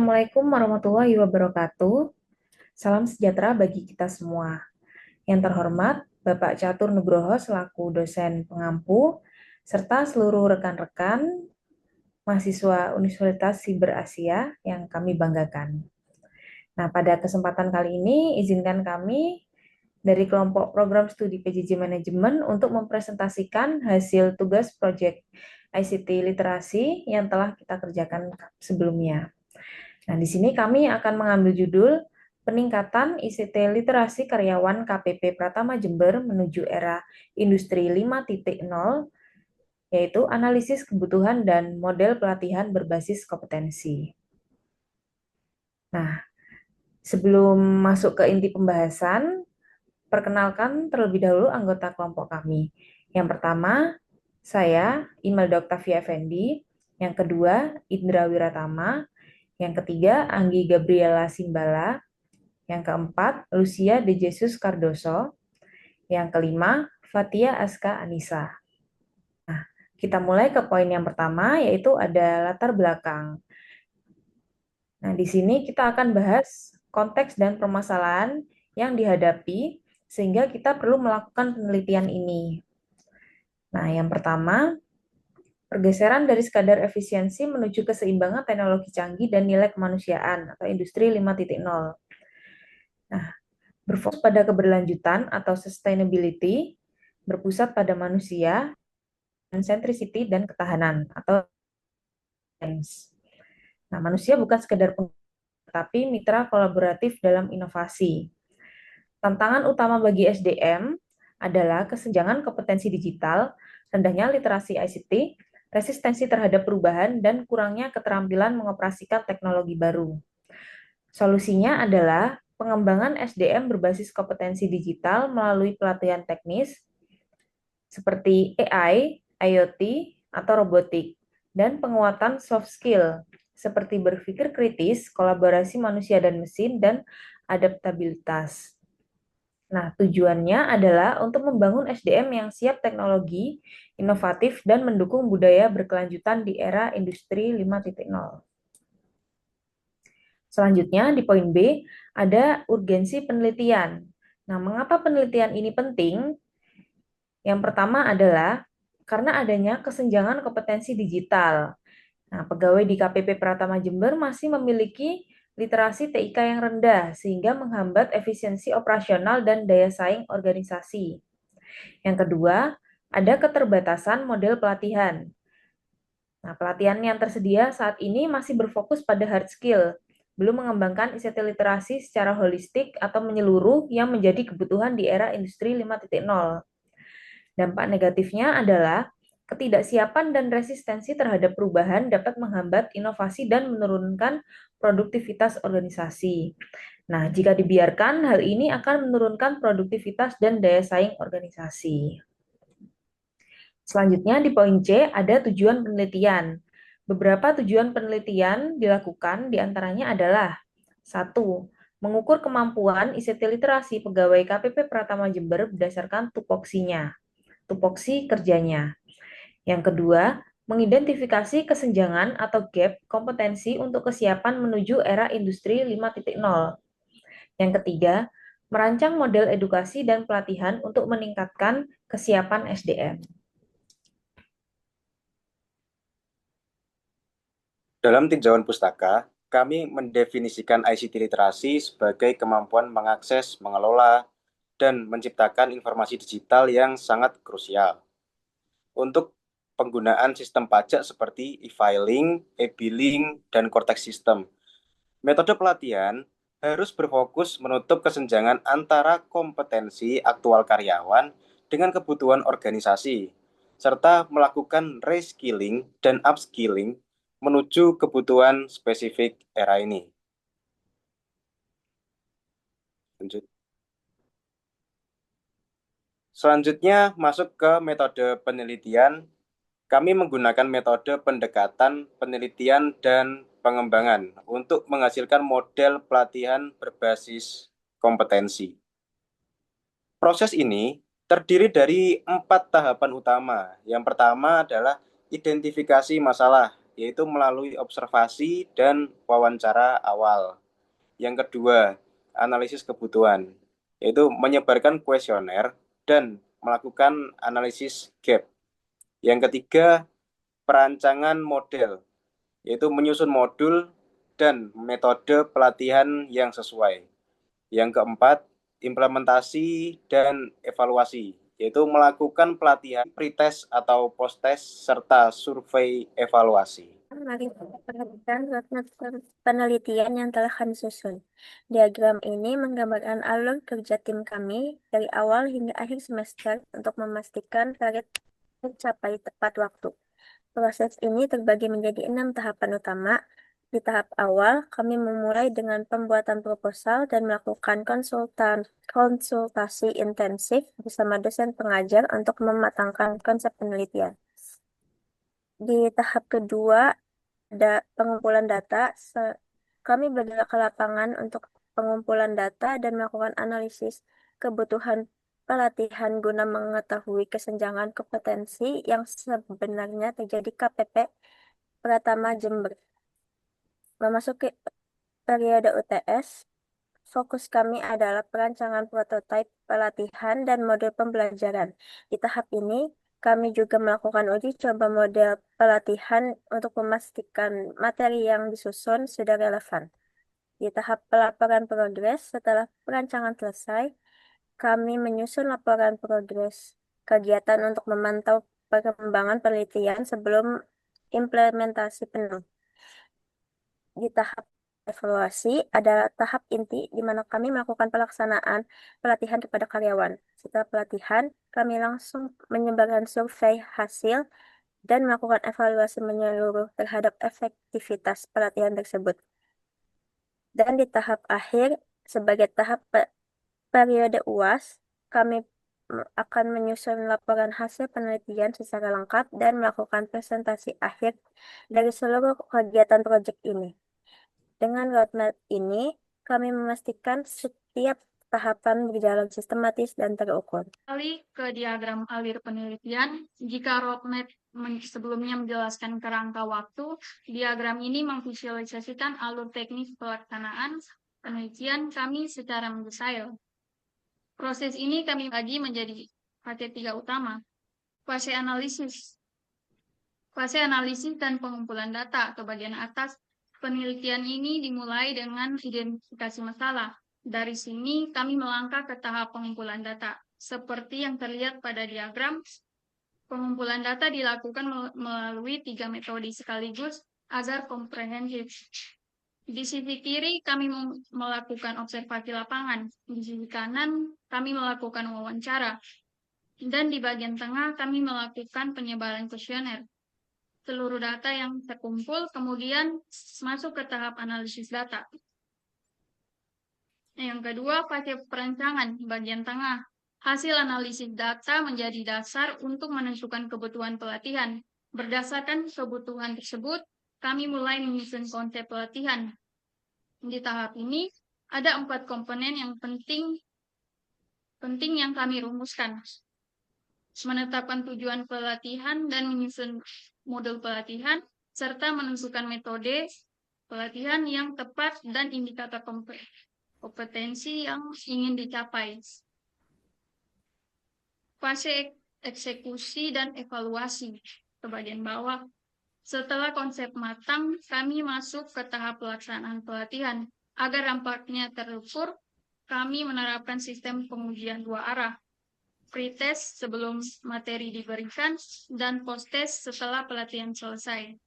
Assalamualaikum warahmatullahi wabarakatuh. Salam sejahtera bagi kita semua. Yang terhormat, Bapak Catur Nugroho selaku dosen pengampu, serta seluruh rekan-rekan mahasiswa Universitas Siber Asia yang kami banggakan. Nah, pada kesempatan kali ini, izinkan kami dari kelompok program studi PJJ Manajemen untuk mempresentasikan hasil tugas proyek ICT literasi yang telah kita kerjakan sebelumnya. Nah, di sini kami akan mengambil judul Peningkatan ICT Literasi Karyawan KPP Pratama Jember menuju era Industri 5.0, yaitu analisis kebutuhan dan model pelatihan berbasis kompetensi. Nah, sebelum masuk ke inti pembahasan, perkenalkan terlebih dahulu anggota kelompok kami. Yang pertama, saya Imelda Octavia Effendi. Yang kedua, Indra Wiratama. Yang ketiga, Anggi Gabriela Simbala. Yang keempat, Lucia de Jesus Cardoso. Yang kelima, Fatia Aska Anissa. Nah, kita mulai ke poin yang pertama, yaitu ada latar belakang. Nah, di sini kita akan bahas konteks dan permasalahan yang dihadapi, sehingga kita perlu melakukan penelitian ini. Nah, yang pertama, pergeseran dari sekadar efisiensi menuju keseimbangan teknologi canggih dan nilai kemanusiaan atau industri 5.0. Nah, berfokus pada keberlanjutan atau sustainability, berpusat pada manusia, dan centricity dan ketahanan atau sense. Nah, manusia bukan sekedar tapi mitra kolaboratif dalam inovasi. Tantangan utama bagi SDM adalah kesenjangan kompetensi digital, rendahnya literasi ICT, resistensi terhadap perubahan, dan kurangnya keterampilan mengoperasikan teknologi baru. Solusinya adalah pengembangan SDM berbasis kompetensi digital melalui pelatihan teknis seperti AI, IoT, atau robotik, dan penguatan soft skill seperti berpikir kritis, kolaborasi manusia dan mesin, dan adaptabilitas. Nah, tujuannya adalah untuk membangun SDM yang siap teknologi, inovatif, dan mendukung budaya berkelanjutan di era industri 5.0. Selanjutnya, di poin B, ada urgensi penelitian. Nah, mengapa penelitian ini penting? Yang pertama adalah karena adanya kesenjangan kompetensi digital. Nah, pegawai di KPP Pratama Jember masih memiliki literasi TIK yang rendah, sehingga menghambat efisiensi operasional dan daya saing organisasi. Yang kedua, ada keterbatasan model pelatihan. Nah, pelatihan yang tersedia saat ini masih berfokus pada hard skill, belum mengembangkan ICT literasi secara holistik atau menyeluruh yang menjadi kebutuhan di era industri 5.0. Dampak negatifnya adalah ketidaksiapan dan resistensi terhadap perubahan dapat menghambat inovasi dan menurunkan produktivitas organisasi. Nah, jika dibiarkan, hal ini akan menurunkan produktivitas dan daya saing organisasi. Selanjutnya di poin C ada tujuan penelitian. Beberapa tujuan penelitian dilakukan diantaranya adalah 1. Mengukur kemampuan ICT literasi pegawai KPP Pratama Jember berdasarkan tupoksi kerjanya. Yang kedua, mengidentifikasi kesenjangan atau gap kompetensi untuk kesiapan menuju era industri 5.0. Yang ketiga, merancang model edukasi dan pelatihan untuk meningkatkan kesiapan SDM. Dalam tinjauan pustaka, kami mendefinisikan ICT literasi sebagai kemampuan mengakses, mengelola, dan menciptakan informasi digital yang sangat krusial untuk penggunaan sistem pajak seperti e-filing, e-billing, dan Cortex System. Metode pelatihan harus berfokus menutup kesenjangan antara kompetensi aktual karyawan dengan kebutuhan organisasi, serta melakukan reskilling dan upskilling menuju kebutuhan spesifik era ini. Lanjut. Selanjutnya masuk ke metode penelitian. Kami menggunakan metode pendekatan, penelitian, dan pengembangan untuk menghasilkan model pelatihan berbasis kompetensi. Proses ini terdiri dari 4 tahapan utama. Yang pertama adalah identifikasi masalah. yaitu melalui observasi dan wawancara awal. Yang kedua, analisis kebutuhan, yaitu menyebarkan kuesioner dan melakukan analisis gap. Yang ketiga, perancangan model, yaitu menyusun modul dan metode pelatihan yang sesuai. Yang keempat, implementasi dan evaluasi, yaitu melakukan pelatihan pretest atau post-test serta survei evaluasi. Mari kita perhatikan roadmap penelitian yang telah kami susun. Diagram ini menggambarkan alur kerja tim kami dari awal hingga akhir semester untuk memastikan target tercapai tepat waktu. Proses ini terbagi menjadi 6 tahapan utama. Di tahap awal, kami memulai dengan pembuatan proposal dan melakukan konsultasi intensif bersama dosen pengajar untuk mematangkan konsep penelitian. Di tahap kedua, pengumpulan data, kami bergerak ke lapangan untuk pengumpulan data dan melakukan analisis kebutuhan pelatihan guna mengetahui kesenjangan kompetensi yang sebenarnya terjadi KPP Pratama Jember. Memasuki periode UTS, fokus kami adalah perancangan prototipe pelatihan dan model pembelajaran. Di tahap ini, kami juga melakukan uji coba model pelatihan untuk memastikan materi yang disusun sudah relevan. Di tahap pelaporan progres, setelah perancangan selesai, kami menyusun laporan progres kegiatan untuk memantau perkembangan penelitian sebelum implementasi penuh. Di tahap evaluasi adalah tahap inti di mana kami melakukan pelaksanaan pelatihan kepada karyawan. Setelah pelatihan, kami langsung menyebarkan survei hasil dan melakukan evaluasi menyeluruh terhadap efektivitas pelatihan tersebut. Dan di tahap akhir, sebagai tahap periode UAS, kami akan menyusun laporan hasil penelitian secara lengkap dan melakukan presentasi akhir dari seluruh kegiatan proyek ini. Dengan roadmap ini, kami memastikan setiap tahapan berjalan sistematis dan terukur. Kembali ke diagram alir penelitian, jika roadmap sebelumnya menjelaskan kerangka waktu, diagram ini memvisualisasikan alur teknis pelaksanaan penelitian kami secara mendetail. Proses ini kami bagi menjadi fase 3 utama. Fase analisis dan pengumpulan data atau bagian atas. Penelitian ini dimulai dengan identifikasi masalah. Dari sini kami melangkah ke tahap pengumpulan data. Seperti yang terlihat pada diagram, pengumpulan data dilakukan melalui 3 metode sekaligus agar komprehensif. Di sisi kiri kami melakukan observasi lapangan, di sisi kanan kami melakukan wawancara, dan di bagian tengah kami melakukan penyebaran kuesioner. Seluruh data yang terkumpul kemudian masuk ke tahap analisis data. Yang kedua, fase perancangan bagian tengah. Hasil analisis data menjadi dasar untuk menentukan kebutuhan pelatihan. Berdasarkan kebutuhan tersebut, kami mulai menyusun konsep pelatihan. Di tahap ini, ada 4 komponen yang penting yang kami rumuskan. Menetapkan tujuan pelatihan dan menyusun modul pelatihan, serta menentukan metode pelatihan yang tepat dan indikator kompetensi yang ingin dicapai. Fase eksekusi dan evaluasi ke bagian bawah. Setelah konsep matang, kami masuk ke tahap pelaksanaan pelatihan. Agar dampaknya terukur, kami menerapkan sistem pengujian 2 arah. Pretest sebelum materi diberikan dan post-test setelah pelatihan selesai.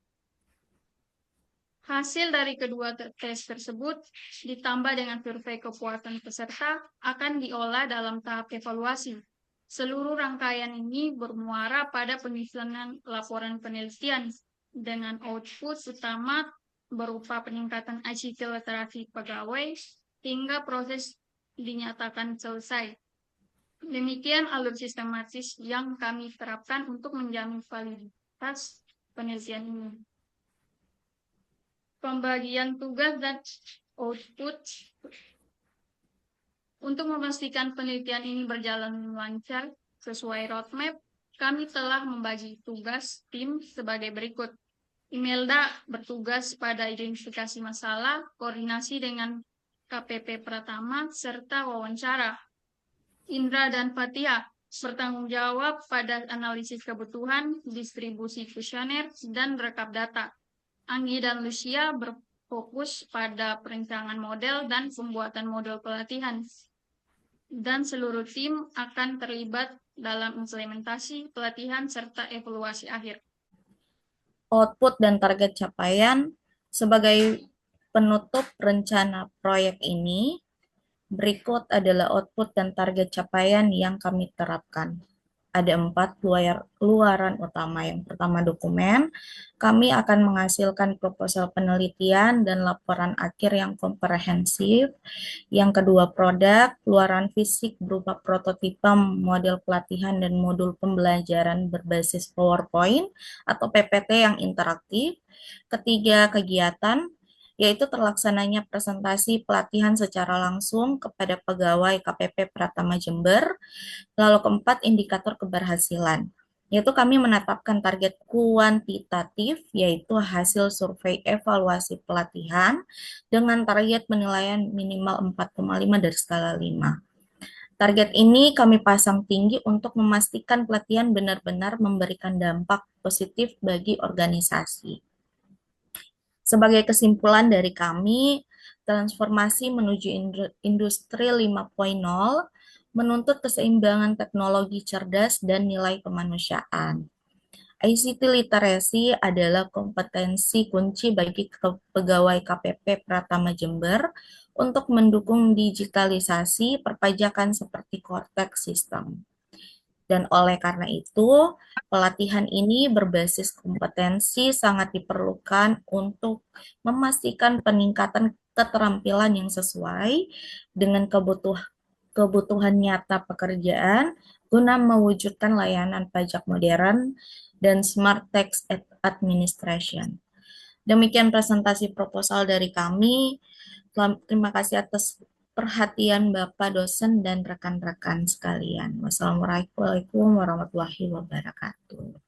Hasil dari kedua tes tersebut ditambah dengan survei kepuasan peserta akan diolah dalam tahap evaluasi. Seluruh rangkaian ini bermuara pada penyusunan laporan penelitian dengan output utama berupa peningkatan ICT literasi pegawai hingga proses dinyatakan selesai. Demikian alur sistematis yang kami terapkan untuk menjamin validitas penelitian ini. Pembagian tugas dan output. Untuk memastikan penelitian ini berjalan lancar sesuai roadmap, kami telah membagi tugas tim sebagai berikut. Imelda bertugas pada identifikasi masalah, koordinasi dengan KPP Pratama, serta wawancara. Indra dan Fatia bertanggung jawab pada analisis kebutuhan, distribusi kuesioner, dan rekap data. Anggi dan Lucia berfokus pada perencanaan model dan pembuatan model pelatihan. Dan seluruh tim akan terlibat dalam implementasi pelatihan serta evaluasi akhir. Output dan target capaian sebagai penutup rencana proyek ini, berikut adalah output dan target capaian yang kami terapkan. Ada 4 luaran utama. Yang pertama dokumen, kami akan menghasilkan proposal penelitian dan laporan akhir yang komprehensif. Yang kedua produk, luaran fisik berupa prototipe, model pelatihan, dan modul pembelajaran berbasis PowerPoint atau PPT yang interaktif. Ketiga kegiatan, yaitu terlaksananya presentasi pelatihan secara langsung kepada pegawai KPP Pratama Jember. Lalu keempat, indikator keberhasilan, yaitu kami menetapkan target kuantitatif, yaitu hasil survei evaluasi pelatihan dengan target penilaian minimal 4,5 dari skala 5. Target ini kami pasang tinggi untuk memastikan pelatihan benar-benar memberikan dampak positif bagi organisasi. Sebagai kesimpulan dari kami, transformasi menuju industri 5.0 menuntut keseimbangan teknologi cerdas dan nilai kemanusiaan. ICT literacy adalah kompetensi kunci bagi pegawai KPP Pratama Jember untuk mendukung digitalisasi perpajakan seperti Cortex System. Dan oleh karena itu, pelatihan ini berbasis kompetensi sangat diperlukan untuk memastikan peningkatan keterampilan yang sesuai dengan kebutuhan nyata pekerjaan guna mewujudkan layanan pajak modern dan smart tax administration. Demikian presentasi proposal dari kami. Terima kasih atas perhatian Bapak dosen dan rekan-rekan sekalian. Wassalamualaikum warahmatullahi wabarakatuh.